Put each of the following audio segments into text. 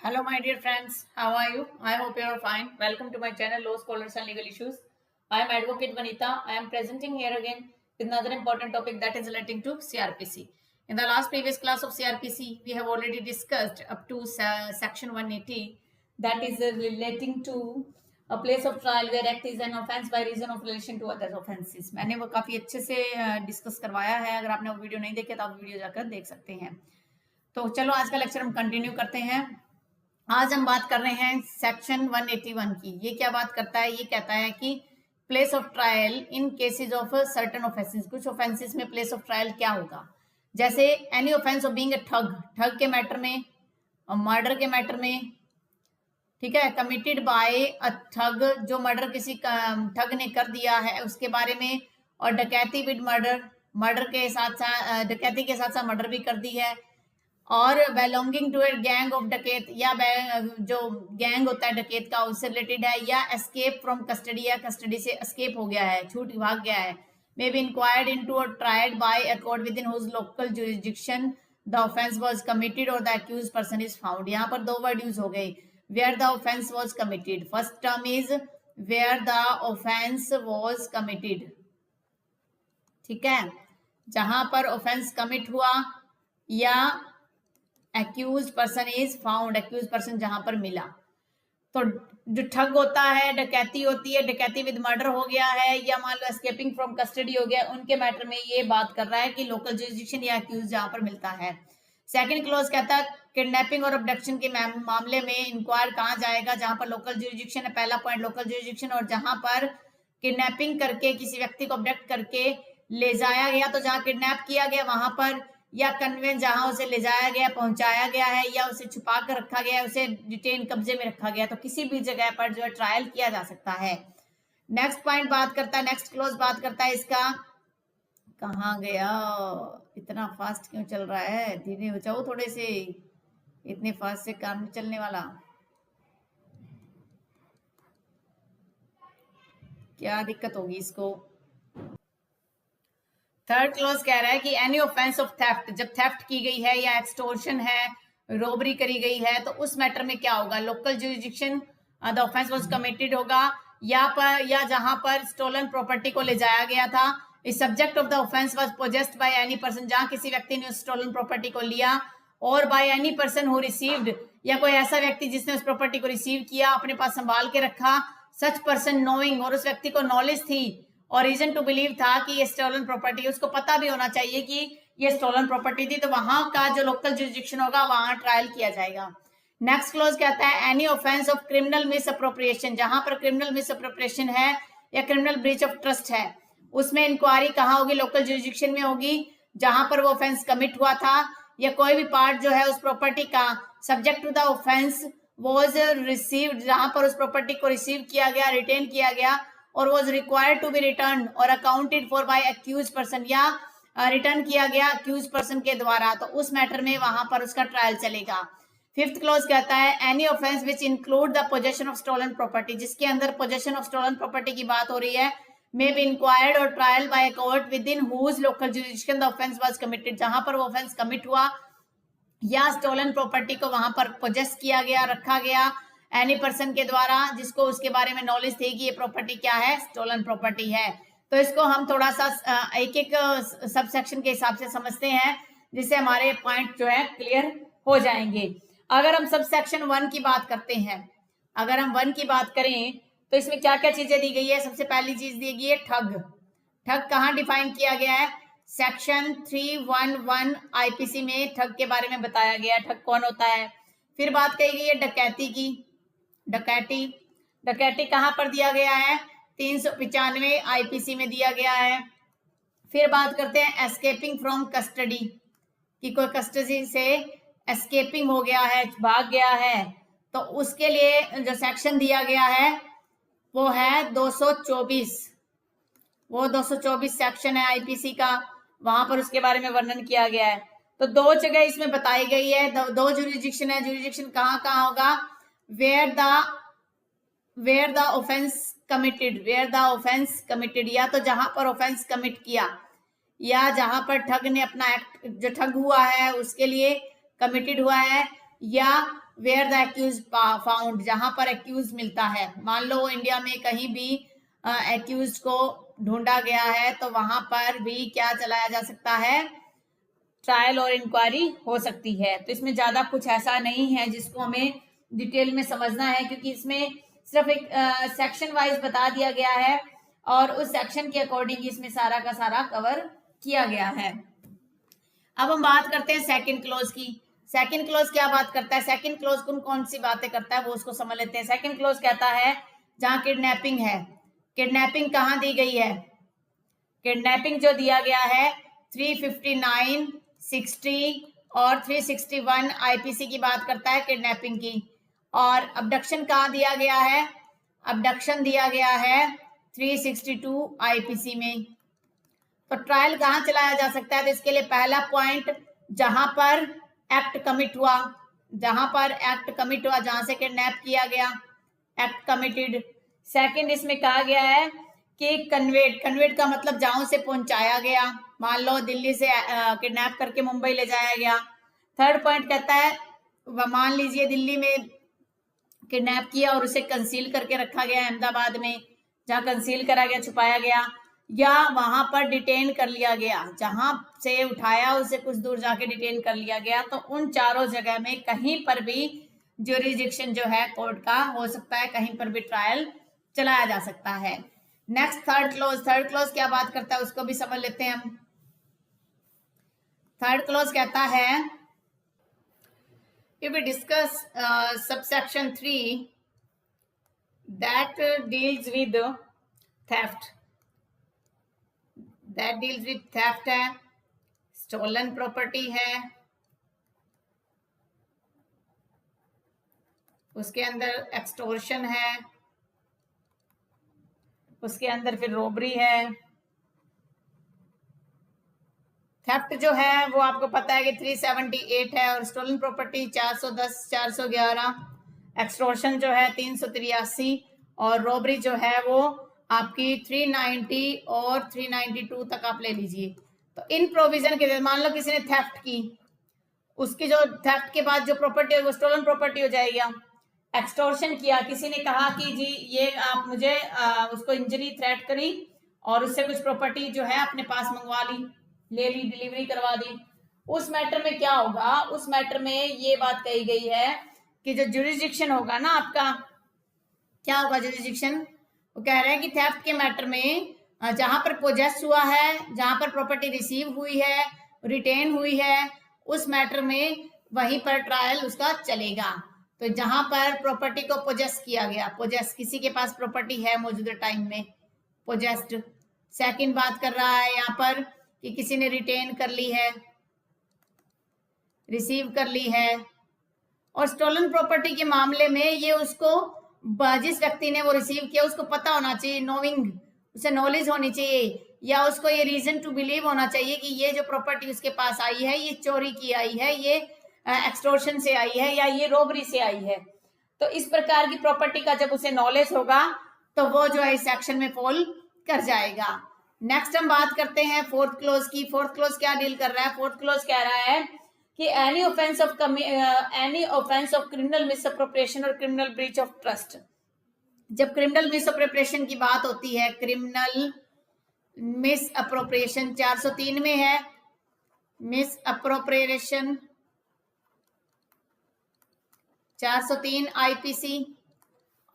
Hello, my dear friends. How are you? I hope you are fine. Welcome to my channel, Law Scholars and Legal Issues. I am Advocate Vanita. I am presenting here again with another important topic that is relating to CRPC. In the last previous class of CRPC, we have already discussed up to section 180, that is relating to a place of trial where act is an offense by reason of relation to other offenses. मैंने वो काफी अच्छे से discuss करवाया है. अगर आपने वो वीडियो नहीं देखे तो आप वीडियो जाकर देख सकते हैं. तो चलो आज का लेक्चर हम कंटिन्यू करते हैं. आज हम बात कर रहे हैं सेक्शन 181 की. ये क्या बात करता है? ये कहता है कि place of trial in cases of certain offences. कुछ ऑफेंसेस में प्लेस ऑफ ट्रायल क्या होगा? जैसे any offence of being a ठग के मैटर में और मर्डर के मैटर में, ठीक है, कमिटेड बाय अ ठग, जो मर्डर किसी ठग ने कर दिया है उसके बारे में, और डकैती विद मर्डर के साथ साथ डकैती के साथ साथ मर्डर भी कर दी है, और belonging to a gang of डकैत, या जो गैंग होता है डकैत का उससे रिलेटेड है, या एस्केप फ्रॉम कस्टडी, या कस्टडी से एस्केप हो गया है, छूट भाग गया है. मे बी इंक्वायर्ड इनटू और tried by a court within whose local jurisdiction the offence was committed और the accused person is found. यहाँ पर दो वर्ड यूज हो गए, where the offence was committed. First term is where the offence was committed, ठीक है, जहां पर ऑफेंस कमिट हुआ, या accused person is found, accused person जहां पर मिला. तो जो ठग होता है, डकैती होती है, डकैती विद मर्डर हो गया है, या मान लो एस्केपिंग फ्रॉम कस्टडी हो गया, उनके मैटर में ये बात कर रहा है कि लोकल जुरिसडिक्शन या एक्यूज जहां पर मिलता है. सेकंड क्लॉज कहता है किडनैपिंग और अबडक्शन के मामले में इंक्वायर कहाँ जाएगा? जहां पर लोकल जुरिसडिक्शन है. पहला पॉइंट लोकल जुरिसडिक्शन, और जहां पर किडनैपिंग करके किसी व्यक्ति को अबडक्ट करके ले जाया गया, तो जहां किडनैप किया गया वहां पर, या कन्वेंस जहां उसे ले जाया गया, पहुंचाया गया है, या उसे छुपा कर रखा गया है, उसे डिटेन कब्जे में रखा गया, तो किसी भी जगह पर जो है ट्रायल किया जा सकता है. नेक्स्ट पॉइंट बात करता है, नेक्स्ट क्लोज बात करता है इसका, कहाँ गया? इतना फास्ट क्यों चल रहा है? धीरे हो जाओ थोड़े से, इतने फास्ट से काम नहीं चलने वाला. क्या दिक्कत होगी इसको? थर्ड क्लॉज कह रहा है कि एनी ऑफेंस ऑफ थेफ्ट, जब थेफ्ट की गई है या एक्सटोर्शन है, रोबरी करी गई है, तो उस मैटर में क्या होगा? Local jurisdiction the offence was committed होगा, या जहां पर स्टोलन प्रॉपर्टी को ले जाया गया था. इस subject of the offence was possessed by any person, जहां किसी व्यक्ति ने उस स्टोलन प्रॉपर्टी को लिया, और by any person who received, या कोई ऐसा व्यक्ति जिसने उस प्रॉपर्टी को रिसीव किया, अपने पास संभाल के रखा. सच पर्सन नोइंग, और उस व्यक्ति को नॉलेज थी और रीजन टू बिलीव था कि ये स्टोलन प्रॉपर्टी, उसको पता भी होना चाहिए कि ये स्टोलन प्रॉपर्टी थी, तो वहां का जो लोकल जुरिसडिक्शन होगा वहां ट्रायल किया जाएगा. नेक्स्ट क्लॉज कहता है any offence of criminal miss appropriation, जहां पर क्रिमिनल मिस अप्रोप्रिएशन है या क्रिमिनल ब्रीच ऑफ ट्रस्ट है, उसमें इंक्वायरी कहाँ होगी? लोकल जुरिसडिक्शन में होगी, जहां पर वो ऑफेंस कमिट हुआ था, या कोई भी पार्ट जो है उस प्रॉपर्टी का subject to the offence was received, जहां पर उस प्रॉपर्टी को रिसीव किया गया, रिटेन किया गया, और was required to be returned और accounted for by accused person, या रिटर्न किया गया accused person के द्वारा, तो उस मैटर में वहां पर उसका ट्रायल चलेगा. फिफ्थ क्लॉज कहता है any offence which include the possession of stolen property, जिसके अंदर पोजेशन ऑफ स्टोलन प्रॉपर्टी की बात हो रही है, मे बी इंक्वायर्ड और trial by a court within whose local jurisdiction the offence was committed, जहां पर वो ऑफेंस कमिट हुआ, या स्टोलन प्रॉपर्टी को वहां पर पोजेस किया गया, रखा गया एनी पर्सन के द्वारा, जिसको उसके बारे में नॉलेज थी कि ये प्रॉपर्टी क्या है, स्टोलन प्रॉपर्टी है. तो इसको हम थोड़ा सा एक एक सब सेक्शन के हिसाब से समझते हैं, जिससे हमारे पॉइंट जो है क्लियर हो जाएंगे. अगर हम सब सेक्शन 1 की बात करते हैं, अगर हम 1 की बात करें तो इसमें क्या क्या चीजें दी गई है? सबसे पहली चीज दी गई है ठग. ठग कहाँ डिफाइन किया गया है? सेक्शन 311 आईपीसी में ठग के बारे में बताया गया है, ठग कौन होता है. फिर बात कही गई है डकैती की. डकैती कहां पर दिया गया है? 395 आईपीसी में दिया गया है. फिर बात करते हैं एस्केपिंग फ्रॉम कस्टडी, कि कोई कस्टडी से एस्केपिंग हो गया है, भाग गया है, तो उसके लिए जो सेक्शन दिया गया है वो है 224. वो 224 सेक्शन है आईपीसी का, वहां पर उसके बारे में वर्णन किया गया है. तो दो जगह इसमें बताई गई है, दो जुरिसडिक्शन है. जुरिसडिक्शन कहाँ कहाँ होगा? Where the offence committed, where the offence committed, या तो जहां पर ऑफेंस कमिट किया, या जहां पर ठग ने अपना एक्ट जो ठग हुआ है उसके लिए कमिटेड हुआ है, या वेयर द एक्यूज फाउंड, जहां पर एक्यूज मिलता है। मान लो इंडिया में कहीं भी एक्यूज को ढूंढा गया है तो वहां पर भी क्या चलाया जा सकता है, ट्रायल और इंक्वायरी हो सकती है। तो इसमें ज्यादा कुछ ऐसा नहीं है जिसको हमें डिटेल में समझना है, क्योंकि इसमें सिर्फ एक सेक्शन वाइज बता दिया गया है और उस सेक्शन के अकॉर्डिंग इसमें सारा का सारा कवर किया गया है। अब हम बात करते हैं सेकंड क्लॉज की। सेकंड क्लॉज क्या बात करता है, सेकंड क्लॉज कौन सी बातें करता है वो उसको समझ लेते हैं। सेकंड क्लॉज कहता है जहां किडनैपिंग है, किडनैपिंग कहाँ दी गई है, किडनैपिंग जो दिया गया है 359, 60 और 361 आईपीसी की बात करता है किडनैपिंग की। और अबडक्शन कहाँ दिया गया है, अबडक्शन दिया गया है 362 आईपीसी में। तो ट्रायल कहाँ चलाया जा सकता है, तो इसके लिए पहला पॉइंट जहां पर एक्ट कमिट हुआ, जहां पर एक्ट कमिट हुआ, जहां से किडनैप किया गया, एक्ट कमिटेड। सेकंड इसमें कहा गया है कि कन्वेड, कन्वेड का मतलब जहां से पहुंचाया गया, मान लो दिल्ली से किडनैप करके मुंबई ले जाया गया। थर्ड पॉइंट कहता है मान लीजिए दिल्ली में किडनैप किया और उसे कंसील करके रखा गया अहमदाबाद में, जहां कंसील करा गया, छुपाया गया, या वहां पर डिटेन कर लिया गया, जहां से उठाया उसे कुछ दूर जाके डिटेन कर लिया गया। तो उन चारों जगह में कहीं पर भी ज्यूरिसडिक्शन जो है कोर्ट का हो सकता है, कहीं पर भी ट्रायल चलाया जा सकता है। Next third clause, third clause क्या बात करता है उसको भी समझ लेते हैं हम। थर्ड क्लॉज कहता है if we discuss subsection 3 that deals with theft, that deals with theft है, stolen property है, उसके अंदर एक्सटोर्शन है, उसके अंदर फिर रॉबरी है। थेफ्ट जो है वो आपको पता है कि 378 है और स्टोलन प्रॉपर्टी 410, 411, एक्सटोर्शन जो है 383 और रॉबरी जो है वो आपकी 390 और 392 तक आप ले लीजिए। तो इन प्रोविजन के, मान लो किसी ने थेफ्ट की, उसकी जो थेफ्ट के बाद जो प्रॉपर्टी है वो स्टोलन प्रॉपर्टी हो जाएगी। एक्सटोर्शन किया, किसी ने कहा कि जी ये आप मुझे उसको इंजरी थ्रेट करी और उससे कुछ प्रॉपर्टी जो है अपने पास मंगवा ली, ले ली, डिलीवरी करवा दी। उस मैटर में क्या होगा, उस मैटर में ये बात कही गई है कि जो ज्यूरिसडिक्शन होगा ना आपका, क्या होगा ज्यूरिसडिक्शन, वो कह रहे हैं कि थेफ्ट के मैटर में जहां पर पोजेस हुआ है, जहां पर प्रॉपर्टी रिसीव हुई है, रिटेन हुई है, उस मैटर में वहीं पर ट्रायल उसका चलेगा। तो जहां पर प्रॉपर्टी को पोजेस किया गया, पोजेस किसी के पास प्रॉपर्टी है मौजूदा टाइम में, पोजेस्ड। सेकंड बात कर रहा है यहाँ पर कि किसी ने रिटेन कर ली है, रिसीव कर ली है। और स्टोलन प्रॉपर्टी के मामले में ये उसको, जिस व्यक्ति ने वो रिसीव किया उसको पता होना चाहिए, नोइंग, उसे नॉलेज होनी चाहिए, या उसको ये रीजन टू बिलीव होना चाहिए कि ये जो प्रॉपर्टी उसके पास आई है ये चोरी की आई है, ये एक्सटोर्शन से आई है, या ये रॉबरी से आई है। तो इस प्रकार की प्रॉपर्टी का जब उसे नॉलेज होगा तो वो जो है इस सेक्शन में फॉल कर जाएगा। नेक्स्ट हम बात करते हैं फोर्थ क्लोज की। फोर्थ क्लोज क्या डील कर रहा है, फोर्थ क्लोज कह रहा है कि any offence of criminal misappropriation और क्रिमिनल ब्रीच ऑफ ट्रस्ट। जब क्रिमिनल मिसअप्रोप्रिएशन की बात होती है, क्रिमिनल मिसअप्रोप्रिएशन 403 में है, मिसअप्रोप्रिएशन 403 आईपीसी,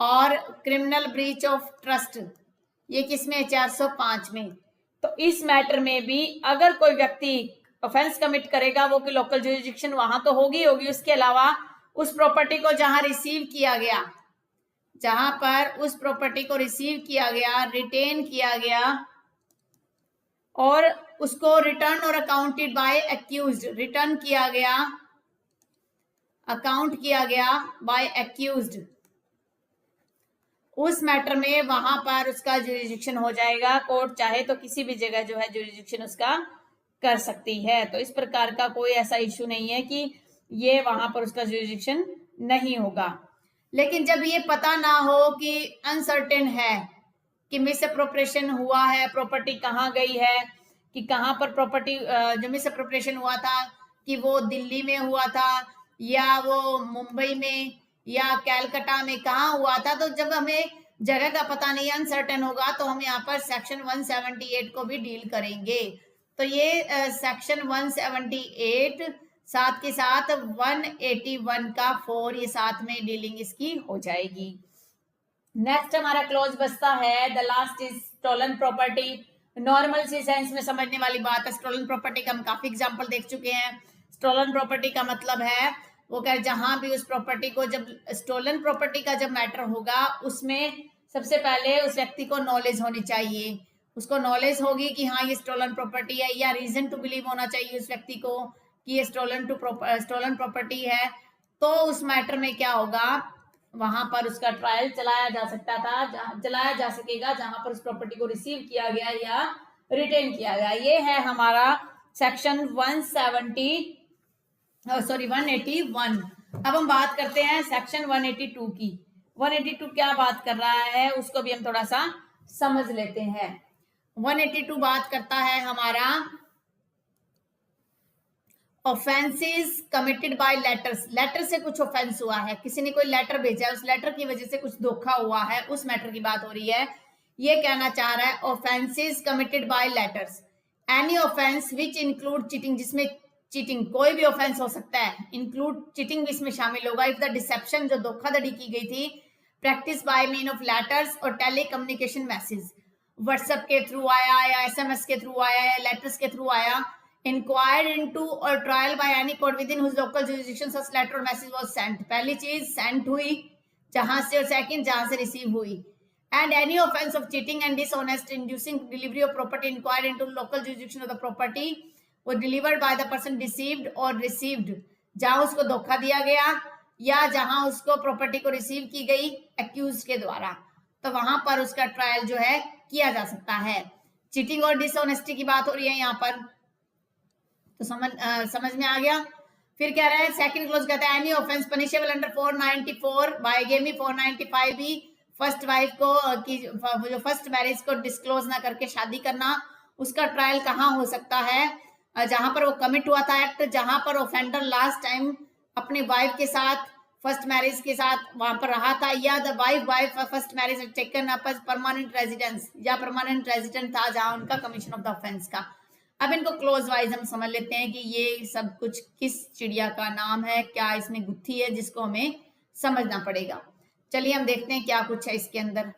और क्रिमिनल ब्रीच ऑफ ट्रस्ट ये किसमें है, 405 में। तो इस मैटर में भी अगर कोई व्यक्ति ऑफेंस कमिट करेगा वो कि लोकल ज्यूरिसडिक्शन वहां तो होगी, उसके अलावा उस प्रॉपर्टी को जहां रिसीव किया गया, जहां पर उस प्रॉपर्टी को रिसीव किया गया, रिटेन किया गया और उसको रिटर्न और अकाउंटेड बाय एक्यूज्ड, रिटर्न किया गया, अकाउंट किया गया बाय एक्यूज्ड, उस मैटर में वहां पर उसका ज्यूरिसडिक्शन हो जाएगा। कोर्ट चाहे तो किसी भी जगह जो है ज्यूरिसडिक्शन उसका कर सकती है। तो इस प्रकार का कोई ऐसा इश्यू नहीं है कि ये वहां पर उसका ज्यूरिसडिक्शन नहीं होगा। लेकिन जब ये पता ना हो कि अनसर्टेन है कि मिसअप्रोप्रिएशन हुआ है, प्रॉपर्टी कहाँ गई है, कि कहाँ पर प्रॉपर्टी जो मिसअप्रोप्रिएशन हुआ था कि वो दिल्ली में हुआ था या वो मुंबई में या कैलकाटा में कहाँ हुआ था, तो जब हमें जगह का पता नहीं, अनसर्टेन होगा, तो हम यहाँ पर सेक्शन 178 को भी डील करेंगे। तो ये सेक्शन 178 साथ के साथ 181 का 4 ये साथ में डीलिंग इसकी हो जाएगी। नेक्स्ट हमारा क्लोज बचता है the last is stolen property. Normal सी सेंस में समझने वाली बात है। स्टोलन प्रॉपर्टी का हम काफी एग्जांपल देख चुके हैं। स्टोलन प्रॉपर्टी का मतलब है वो कह जहां भी उस प्रॉपर्टी को, जब स्टोलन प्रॉपर्टी का जब मैटर होगा उसमें सबसे पहले उस व्यक्ति को नॉलेज होनी चाहिए। उसको नॉलेज होगी कि हाँ ये स्टोलन प्रॉपर्टी है, या रीजन टू बिलीव होना चाहिए उस व्यक्ति को कि ये स्टोलन प्रॉपर्टी है। तो उस मैटर में क्या होगा, वहां पर उसका ट्रायल चलाया जा सकता था, चलाया जा सकेगा जहां पर उस प्रॉपर्टी को रिसीव किया गया या रिटेन किया गया। ये है हमारा सेक्शन 181। अब हम बात करते हैं सेक्शन 182 की। 182 क्या बात कर रहा है उसको भी हम थोड़ा सा समझ लेते हैं। 182 बात करता है हमारा offences committed by letters. Letter से कुछ ऑफेंस हुआ है, किसी ने कोई लेटर भेजा है, उस लेटर की वजह से कुछ धोखा हुआ है, उस मैटर की बात हो रही है। ये कहना चाह रहा है offences committed by letters, any offence which include cheating, जिसमें चीटिंग, कोई भी ऑफेंस हो सकता है, इंक्लूड चीटिंग भी इसमें शामिल होगा। इफ द डिसेप्शन, जो धोखाधड़ी की गई थी, practice by mean of letters और टेली कम्युनिकेशन मैसेज, व्हाट्सएप के थ्रू आया या एसएमएस के थ्रू आया या लेटर्स के थ्रू आया, inquired into or trial by any court within whose local jurisdiction such letter or message was sent। पहली चीज sent हुई जहां से, और सेकंड जहां से रिसीव हुई। and any offense of cheating and dishonest inducing delivery of property inquired into local jurisdiction of the property was delivered by the person deceived or received, जहां उसको धोखा दिया गया या जहां उसको प्रॉपर्टी को रिसीव की गई एक्यूज के द्वारा, तो वहां पर उसका ट्रायल जो है किया जा सकता है। चीटिंग और डिसऑनेस्टी की बात हो रही है यहाँ पर, तो समझ में आ गया। फिर कह रहा है सेकंड क्लोज कहता है any offence punishable under 494 bigamy, 495 भी फर्स्ट वाइफ को की जो फर्स्ट मैरिज को डिस्क्लोज ना करके शादी करना, उसका ट्रायल कहाँ हो सकता है, जहां पर वो कमिट हुआ था एक्ट, जहां पर ऑफेंडर लास्ट टाइम अपने वाइफ के साथ फर्स्ट मैरिज के साथ वहां पर रहा था, या the wife first marriage taken up as permanent residence, या परमानेंट रेजिडेंट था जहां उनका कमीशन ऑफ द ऑफेंस का। अब इनको क्लोज वाइज हम समझ लेते हैं कि ये सब कुछ किस चिड़िया का नाम है, क्या इसमें गुत्थी है जिसको हमें समझना पड़ेगा। चलिए हम देखते हैं क्या कुछ है इसके अंदर।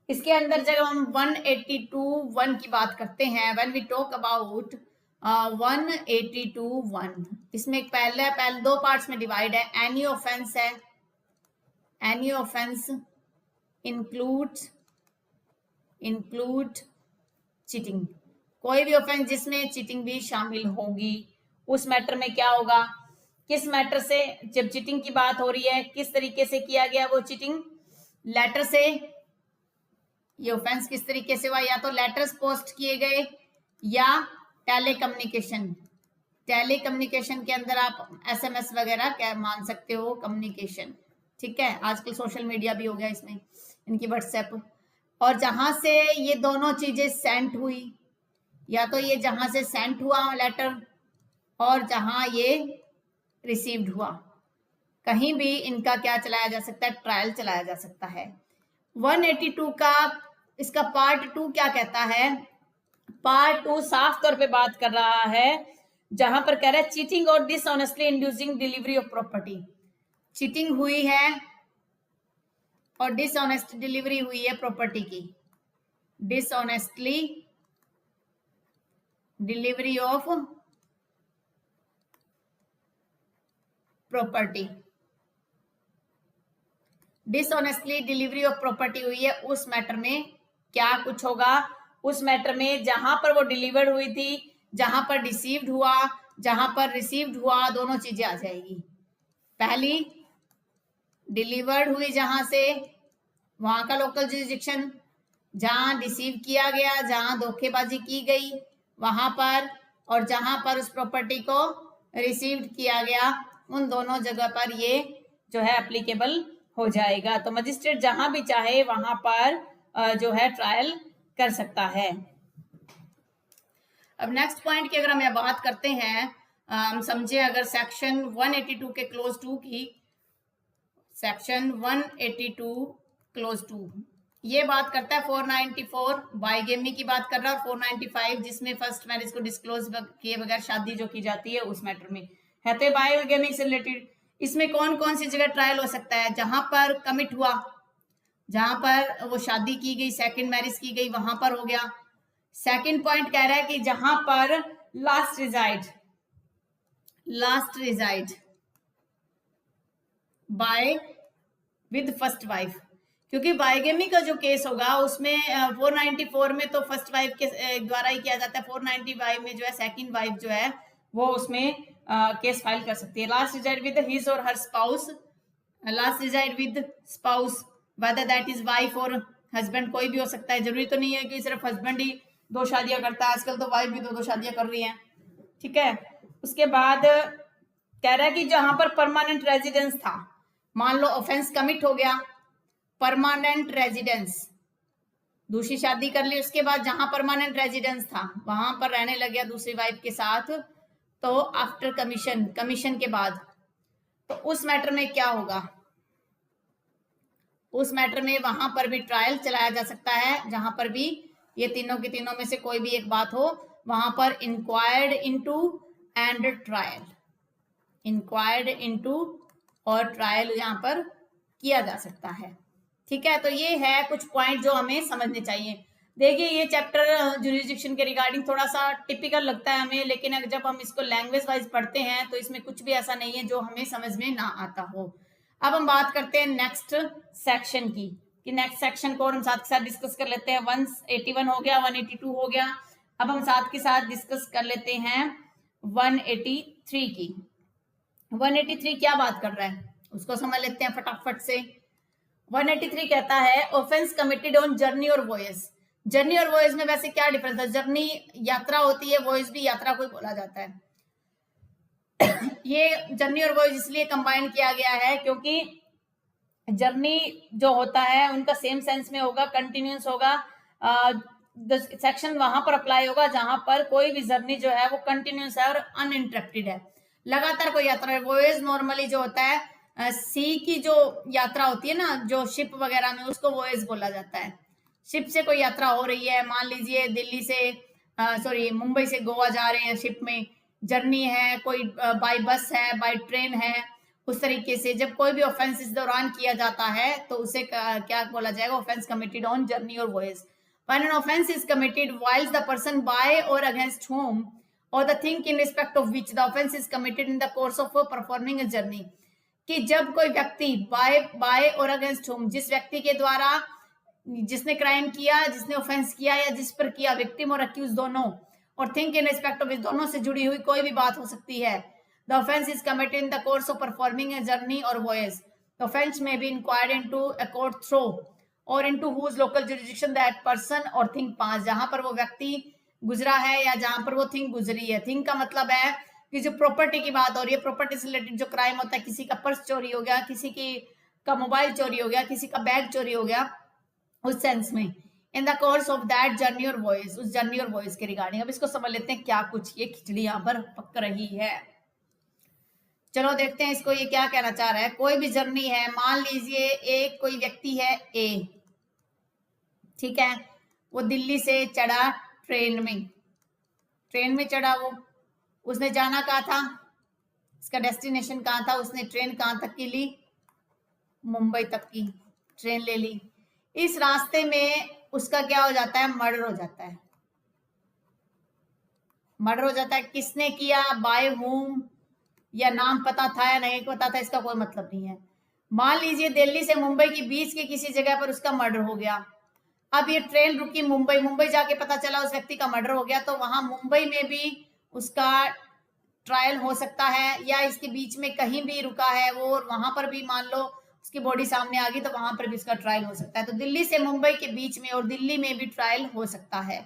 इसके अंदर जब हम 182(1) की बात करते हैं, व्हेन वी टॉक अबाउट 182(1), इसमें पहले दो पार्ट्स में डिवाइड है। एनी ऑफेंस है, एनी ऑफेंस इंक्लूड चीटिंग, कोई भी ऑफेंस जिसमें चीटिंग भी शामिल होगी, उस मैटर में क्या होगा, किस मैटर से, जब चीटिंग की बात हो रही है किस तरीके से किया गया वो चीटिंग, लेटर से, ये ऑफेंस किस तरीके से हुआ, या तो लेटर्स पोस्ट किए गए या टेलीकम्युनिकेशन। टेलीकम्युनिकेशन के अंदर आप एसएमएस वगैरह क्या मान सकते हो, कम्युनिकेशन, ठीक है। आजकल सोशल मीडिया भी हो गया इसमें, इनकी व्हाट्सएप। और जहां से ये दोनों चीजें सेंड हुई, या तो ये जहां से सेंड हुआ लेटर और जहां ये रिसीव्ड हुआ, कहीं भी इनका क्या चलाया जा सकता है, ट्रायल चलाया जा सकता है। 182 का इसका पार्ट 2 क्या कहता है, पार्ट 2 साफ तौर पे बात कर रहा है जहां पर कह रहा है चीटिंग और dishonestly inducing delivery of property. Cheating हुई है और डिसऑनेस्ट डिलीवरी हुई है प्रॉपर्टी की, dishonestly delivery of property, dishonestly delivery of property हुई है, उस मैटर में क्या कुछ होगा, उस मैटर में जहां पर वो डिलीवर्ड हुई थी, जहां पर रिसीव्ड हुआ, जहां पर रिसीव्ड हुआ, दोनों चीजें आ जाएगी। पहली डिलीवर्ड हुई जहां से, वहां का लोकल जुरिस्डिक्शन, जहां रिसीव किया गया, जहां धोखेबाजी की गई वहां पर, और जहां पर उस प्रॉपर्टी को रिसीव्ड किया गया, उन दोनों जगह पर ये जो है एप्लीकेबल हो जाएगा। तो मजिस्ट्रेट जहां भी चाहे वहां पर जो है ट्रायल कर सकता है। अब नेक्स्ट पॉइंट की अगर हम बात करते हैं समझे, अगर सेक्शन 182 के क्लोज 2 की, सेक्शन 182 क्लोज 2 ये बात करता है 494 बाइगेमी की बात कर रहा है, और 495 जिसमें फर्स्ट मैरिज को डिस्क्लोज किए बगैर शादी जो की जाती है उस मैटर में है। तो बाइगेमी से रिलेटेड इसमें कौन कौन सी जगह ट्रायल हो सकता है? जहां पर कमिट हुआ, जहां पर वो शादी की गई, सेकंड मैरिज की गई, वहां पर हो गया। सेकंड पॉइंट कह रहा है कि जहां पर last resided by with first wife, क्योंकि बाइगेमी का जो केस होगा उसमें 494 में तो फर्स्ट वाइफ के द्वारा ही किया जाता है, 495 में जो है सेकंड वाइफ जो है वो उसमें केस फाइल कर सकती है। लास्ट रिजाइड विद हिज और her spouse, last resided with spouse whether that is wife और हस्बैंड, कोई भी हो सकता है, जरूरी तो नहीं है कि सिर्फ हस्बैंड ही 2 शादियां करता है, आजकल तो वाइफ भी 2 शादियां कर रही है। ठीक है, उसके बाद कह रहा है कि जहां पर परमानेंट रेजिडेंस था, मान लो ऑफेंस कमिट हो गया, परमानेंट रेजिडेंस, दूसरी शादी कर ली, उसके बाद जहां परमानेंट रेजिडेंस था वहां पर रहने लग गया दूसरी वाइफ के साथ, तो आफ्टर कमीशन के बाद, तो उस मैटर में क्या होगा? उस मैटर में वहां पर भी ट्रायल चलाया जा सकता है, जहां पर भी ये तीनों की तीनों में से कोई भी एक बात हो, वहां पर inquired into and trial, inquired into और ट्रायल यहां पर किया जा सकता है। ठीक है, तो ये है कुछ पॉइंट जो हमें समझने चाहिए। देखिए ये चैप्टर जुरिस्डिक्शन के रिगार्डिंग थोड़ा सा टिपिकल लगता है हमें, लेकिन जब हम इसको लैंग्वेज वाइज पढ़ते हैं तो इसमें कुछ भी ऐसा नहीं है जो हमें समझ में ना आता हो। अब हम बात करते हैं नेक्स्ट सेक्शन की, कि नेक्स्ट सेक्शन को और हम साथ के साथ डिस्कस कर लेते हैं। 181 हो गया, 182 हो गया, अब हम साथ के साथ डिस्कस कर लेते हैं 183 की। 183 क्या बात कर रहा है उसको समझ लेते हैं फटाफट से। 183 कहता है offence committed on journey or voyage. Journey or voyage में वैसे क्या डिफरेंस है? जर्नी यात्रा होती है, वॉयज भी यात्रा को बोला जाता है। ये जर्नी और वॉयज इसलिए कंबाइन किया गया है क्योंकि जर्नी जो होता है उनका सेम सेंस में होगा, कंटिन्यूस होगा, सेक्शन वहां पर अप्लाई होगा जहां पर कोई भी जर्नी जो है वो कंटिन्यूस है और अनइंटरप्टेड है, लगातार कोई यात्रा है। वॉयज नॉर्मली जो होता है सी की जो यात्रा होती है ना, जो शिप वगैरह में, उसको वॉयज बोला जाता है। शिप से कोई यात्रा हो रही है, मान लीजिए दिल्ली से सॉरी मुंबई से गोवा जा रहे हैं, शिप में जर्नी है, कोई बाय बस है, बाय ट्रेन है, उस तरीके से जब कोई भी ऑफेंस इस दौरान किया जाता है तो उसे क्या बोला जाएगा? Offence committed on journey or voyage. When an offense is committed whilst the person by or against whom or the thing in respect of which the offense is committed in the course of performing a journey, कि जब कोई व्यक्ति bye और against whom, जिस व्यक्ति के द्वारा जिसने क्राइम किया, जिसने ऑफेंस किया या जिस पर किया, विक्टिम और अक्यूज दोनों, और थिंक इन रिस्पेक्ट ऑफ, इस दोनों से जुड़ी हुई कोई भी बात हो सकती है। The offence is committed in the course of performing a journey or voyage. The offence may be inquired into a court through or into whose local jurisdiction that person or thing pass, जहां पर वो व्यक्ति गुजरा है या जहां पर वो थिंग गुजरी है। थिंग का मतलब है कि जो प्रॉपर्टी की बात हो रही है, प्रॉपर्टी से रिलेटेड जो क्राइम होता है, किसी का पर्स चोरी हो गया, किसी का मोबाइल चोरी हो गया, किसी का बैग चोरी हो गया, उस सेंस में इन the course of that journey और वॉइस, उस जर्नी और वॉइस के रिगार्डिंग। अब इसको समझ लेते हैं क्या कुछ ये खिचड़ी यहाँ पर पक रही है। चलो देखते हैं इसको, ये क्या कहना चाह रहा है। कोई भी जर्नी है, मान लीजिए एक कोई व्यक्ति है ए, ठीक है, वो दिल्ली से चढ़ा ट्रेन में चढ़ा, वो उसने जाना कहाँ था, इसका डेस्टिनेशन कहाँ था, उसने ट्रेन कहाँ तक की ली, मुंबई तक की ट्रेन ले ली। इस रास्ते में उसका क्या हो जाता है? मर्डर हो जाता है। मर्डर हो जाता है, किसने किया, बाय होम, या नाम पता था या नहीं पता था, इसका कोई मतलब नहीं है। मान लीजिए दिल्ली से मुंबई के बीच की किसी जगह पर उसका मर्डर हो गया। अब ये ट्रेन रुकी मुंबई जाके पता चला उस व्यक्ति का मर्डर हो गया, तो वहां मुंबई में भी उसका ट्रायल हो सकता है, या इसके बीच में कहीं भी रुका है वो और वहां पर भी मान लो उसकी बॉडी सामने आ गई तो वहां पर भी उसका ट्रायल हो सकता है। तो दिल्ली से मुंबई के बीच में और दिल्ली में भी ट्रायल हो सकता है।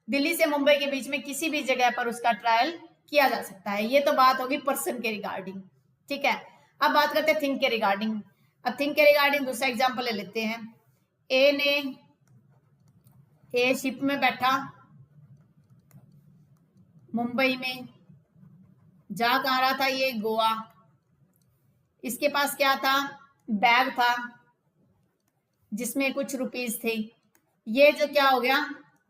दिल्ली से मुंबई के बीच में किसी भी जगह पर उसका ट्रायल किया जा सकता है। ये तो बात होगी पर्सन के रिगार्डिंग, ठीक है। अब बात करते हैं थिंग के रिगार्डिंग। अब थिंग के रिगार्डिंग दूसरा एग्जांपल ले लेते हैं। ए शिप में बैठा मुंबई में, जा कहाँ रहा था ये, गोवा। इसके पास क्या था, बैग था जिसमें कुछ रुपीस थे। ये जो क्या हो गया,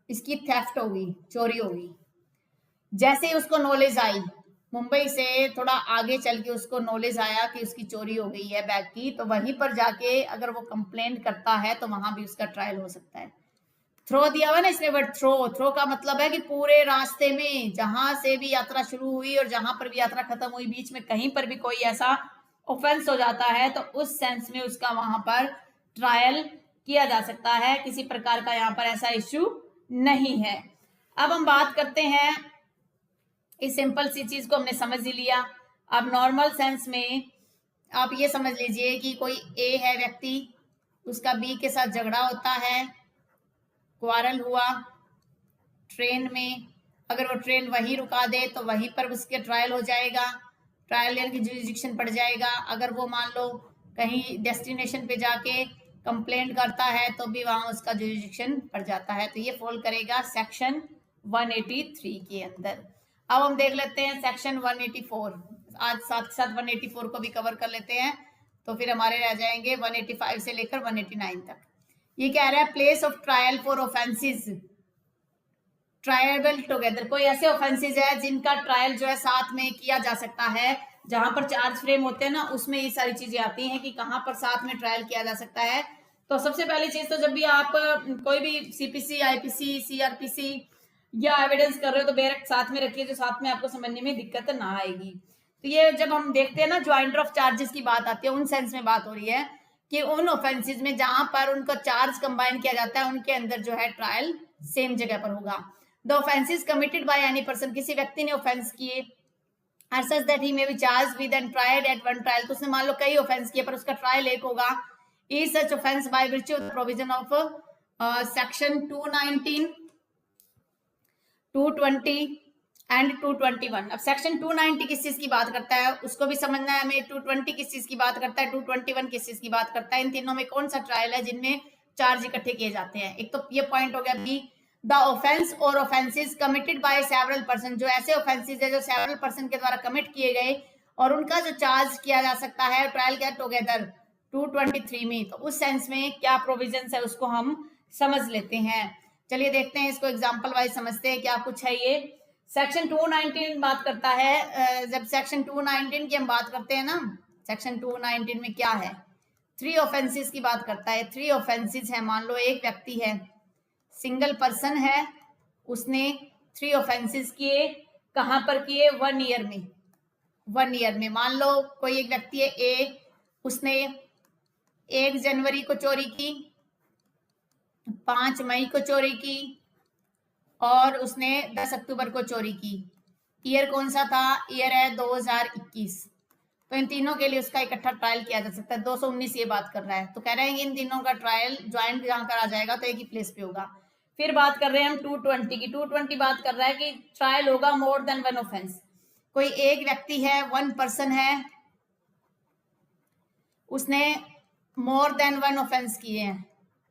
इसकी थेफ्ट हो गई, चोरी हो गई। जैसे ही उसको नॉलेज आई, मुंबई से थोड़ा आगे चल के उसको नॉलेज आया कि उसकी चोरी हो गई है बैग की, तो वहीं पर जाके अगर वो कंप्लेंट करता है तो वहां भी उसका ट्रायल हो सकता है। थ्रो दिया हुआ ना इसने वर्ड, थ्रो का मतलब है कि पूरे रास्ते में जहां से भी यात्रा शुरू हुई और जहां पर भी यात्रा खत्म हुई, बीच में कहीं पर भी कोई ऐसा ऑफेंस हो जाता है तो उस सेंस में उसका वहां पर ट्रायल किया जा सकता है। किसी प्रकार का यहाँ पर ऐसा इश्यू नहीं है। अब हम बात करते हैं, इस सिंपल सी चीज को हमने समझ ही लिया। अब नॉर्मल सेंस में आप ये समझ लीजिए कि कोई ए है व्यक्ति, उसका बी के साथ झगड़ा होता है, क्वारल हुआ ट्रेन में। अगर वो ट्रेन वहीं रुका दे तो वहीं पर उसके ट्रायल हो जाएगा, ट्रायल यानी कि जुरिडिक्शन पड़ जाएगा। अगर वो मान लो कहीं डेस्टिनेशन पे जाके कंप्लेंट करता है तो भी वहां उसका जुरिडिक्शन पड़ जाता है। तो ये फॉल करेगा सेक्शन 183 के अंदर। अब हम देख लेते हैं सेक्शन 184। आज साथ के साथ 184 को भी कवर कर लेते हैं, तो फिर हमारे रह जाएंगे 185 से लेकर 189 तक। ये कह रहा है place of trial for offences tribal together. कोई ऐसे ऑफेंसेस है जिनका ट्रायल जो है साथ में किया जा सकता है। जहां पर चार्ज फ्रेम होते हैं ना, उसमें ये सारी चीजें आती हैं कि कहां पर साथ में ट्रायल किया जा सकता है। तो सबसे पहली चीज तो जब भी आप कोई भी सीपीसी, आईपीसी, सीआरपीसी या एविडेंस कर रहे हो तो डायरेक्ट साथ में रखिए, जो साथ में आपको समझने में दिक्कत ना आएगी। तो ये जब हम देखते हैं ना ज्वाइंटर ऑफ चार्जेस की बात आती है, उन सेंस में बात हो रही है कि उन ऑफेंसेस में जहां पर उनका चार्ज कंबाइन किया जाता है उनके अंदर जो है ट्रायल सेम जगह पर होगा। The offences committed by any person, किसी व्यक्ति ने ऑफेंस किए are such that he may be charged with and tried at one trial। तो उसने मान लो कई ऑफेंस किए पर उसका ट्रायल एक होगा। is such offense by virtue of the provision of section 219, 220 and 221। अब सेक्शन 290 किस चीज की बात करता है उसको भी समझना है हमें। 220 किस चीज की बात करता है, 221 किस चीज की बात करता है। इन तीनों में कौन सा ट्रायल है जिनमें चार्ज इकट्ठे किए जाते हैं। एक तो ये पॉइंट हो गया बी, द ऑफेंस और offences committed by several person, जो ऐसे ऑफेंसेस है जो सेवरल पर्सन के द्वारा कमिट किए गए और उनका जो चार्ज किया जा सकता है ट्रायल क्या टुगेदर 223 में। तो उस सेंस में क्या प्रोविजन है उसको हम समझ लेते हैं। चलिए देखते हैं इसको एग्जाम्पल वाइज समझते हैं क्या कुछ है। ये सेक्शन 219 बात करता है। जब सेक्शन 219 की हम बात करते हैं ना, सेक्शन 219 में क्या है, 3 ऑफेंसेस की बात करता है। 3 ऑफेंसेस है। मान लो एक व्यक्ति है, सिंगल पर्सन है, उसने 3 ऑफेंसेस किए। कहां पर किए, 1 ईयर में। 1 ईयर में मान लो कोई एक व्यक्ति है ए, उसने 1 जनवरी को चोरी की, 5 मई को चोरी की और उसने 10 अक्टूबर को चोरी की। ईयर कौन सा था, ईयर है 2021। तो इन तीनों के लिए उसका इकट्ठा ट्रायल किया जा सकता है। 219 ये बात कर रहा है, तो कह रहे हैं इन तीनों का ट्रायल ज्वाइंट जहां करा जाएगा तो एक ही प्लेस पे होगा। फिर बात कर रहे हैं हम 220 की। 220 बात कर रहा है कि ट्रायल होगा मोर देन 1 ऑफेंस। कोई एक व्यक्ति है, 1 पर्सन है, उसने मोर देन 1 ऑफेंस किए हैं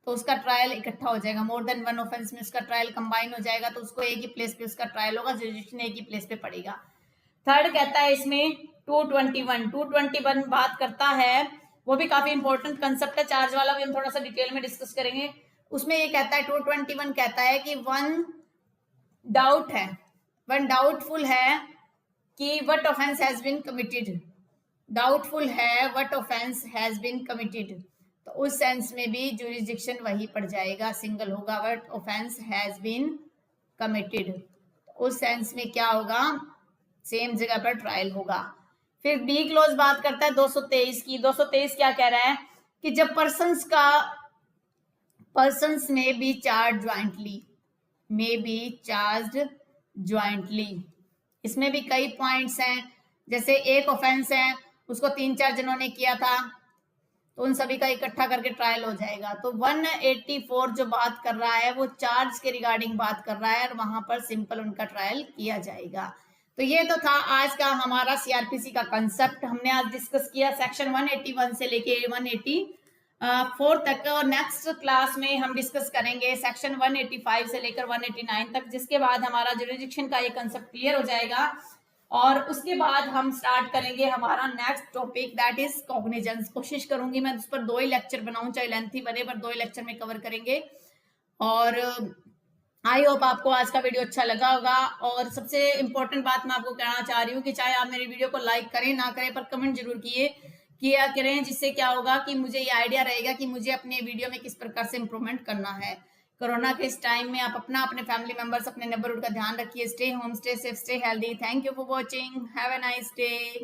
तो उसका ट्रायल इकट्ठा हो जाएगा। मोर देन 1 ऑफेंस में उसका ट्रायल कंबाइन हो जाएगा तो उसको एक ही प्लेस पे उसका ट्रायल होगा, जुरिडिक्शन एक ही प्लेस पे पड़ेगा। थर्ड कहता है इसमें 221 बात करता है, वो भी काफी इंपॉर्टेंट कंसेप्ट है, चार्ज वाला भी हम थोड़ा सा डिटेल में डिस्कस करेंगे। उसमें ये कहता है 221 कहता है कि वन डाउटफुल है कि what offence has been committed. Doubtful है what offence has been committed, तो उस सेंस में भी जुरिडिक्शन वही पड़ जाएगा, सिंगल होगा। What offence has been committed, उस सेंस में क्या होगा, सेम जगह पर ट्रायल होगा। फिर बी क्लोज बात करता है 223 की। 223 क्या कह रहा है कि जब पर्सन्स में बी चार्ज ज्वाइंटली, इसमें भी कई पॉइंट्स हैं। जैसे एक ऑफेंस है उसको 3-4 जनों ने किया था तो उन सभी का इकट्ठा करके ट्रायल हो जाएगा। तो 184 जो बात कर रहा है वो चार्ज के रिगार्डिंग बात कर रहा है और वहां पर सिंपल उनका ट्रायल किया जाएगा। तो ये तो था आज का हमारा सीआरपीसी का कंसेप्ट। हमने आज डिस्कस किया सेक्शन 181 से लेके 184 तक, और नेक्स्ट क्लास में हम डिस्कस करेंगे सेक्शन 185 से लेकर 189 तक, जिसके बाद हमारा जुरिडिक्शन का ये कंसेप्ट क्लियर हो जाएगा और उसके बाद हम स्टार्ट करेंगे हमारा next topic that is cognizance. कोशिश करूंगी मैं उस पर 2 ही लेक्चर बनाऊं, चाहे लेंथी बने, पर 2 ही लेक्चर में कवर करेंगे। और आई होप आपको आज का वीडियो अच्छा लगा होगा। और सबसे इंपॉर्टेंट बात मैं आपको कहना चाह रही हूँ कि चाहे आप मेरी वीडियो को लाइक करें ना करें, पर कमेंट जरूर किया करें, जिससे क्या होगा कि मुझे ये आइडिया रहेगा कि मुझे अपने वीडियो में किस प्रकार से इंप्रूवमेंट करना है। कोरोना के इस टाइम में आप अपना, अपने फैमिली मेंबर्स, अपने नेबरहुड का ध्यान रखिए। Stay home, stay safe, stay healthy. Thank you for watching. Have a nice day.